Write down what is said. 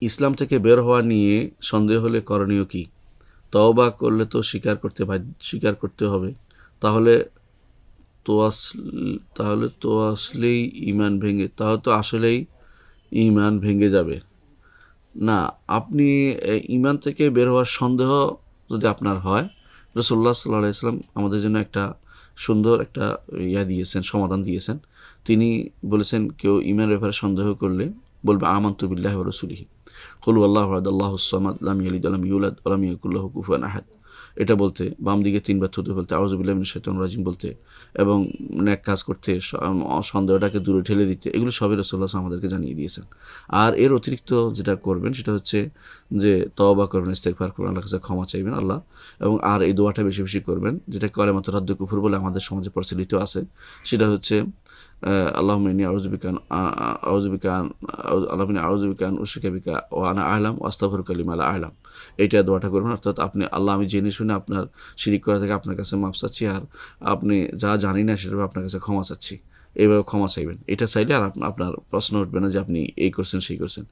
ইসলাম থেকে বের হওয়া নিয়ে সন্দেহ হলে করণীয় কি? তওবা করলে তো স্বীকার করতে হবে। তাহলে তো আসলেই তাহলে তো আসলেই ঈমান ভেঙে যাবে। না, আপনি ঈমান থেকে বের হওয়ার সন্দেহ যদি আপনার হয়, রাসূলুল্লাহ সাল্লাল্লাহু আলাইহি ওয়াসাল্লাম আমাদের জন্য একটা সুন্দর একটা দিয়েছেন, সমাধান দিয়েছেন। তিনি বলেছেন, কেউ ঈমানের ব্যাপারে সন্দেহ করলে বলবে আমানতু বিল্লাহি ওয়া রাসূলিহি। কুল হুয়াল্লাহু আহাদ আল্লাহুস সামাদ লাম ইয়ালিদ ওয়া লাম ইউলাদ ওয়া লাম ইয়াকুল লাহু কুফুয়ান আহাদ। এটা বলতে, বাম দিকে ৩ বার থুতু ফেলতে, আউযু বিল্লাহি মিনাশ শাইতানির রাজিম বলতে এবং নেক কাজ করতে, সন্দেহটাকে দূরে ঠেলে দিতে, এগুলো সবই রাসূলুল্লাহ সাল্লাল্লাহু আলাইহি ওয়াসাল্লাম আমাদেরকে জানিয়ে দিয়েছেন। আর এর অতিরিক্ত যেটা করবেন সেটা হচ্ছে যে তওবা করবেন, ইস্তেগফার করবেন, আল্লাহর কাছে ক্ষমা চাইবেন এবং আর এই দোয়াটা বেশি বেশি করবেন, যেটা কালেমাতুর রাদ্দুল কুফর বলে আমাদের সমাজে প্রচলিত আছে। সেটা হচ্ছে আল্লাহুম্মা ইন্নী আউযু বিকা আন আউযু বিকা আন আল্লাহুম্মা ইন্নী আউযু বিকা আন উশরিকা বিকা ওয়া আনা আ'লাম ওয়া আস্তাগফিরুকা লিমা লা আ'লাম। এইটা দোয়াটা করবেন। অর্থাৎ আপনি, আল্লাহ, আমি জেনে শুনে আপনার শিরিক করা থেকে আপনার কাছে মাফ চাচ্ছি, আর আপনি যা জানি না সেটা আপনার কাছে ক্ষমা চাচ্ছি। এইভাবে ক্ষমা চাইবেন। এটা চাইলে আর আপনার প্রশ্ন উঠবে না যে আপনি এই করছেন সেই করছেন।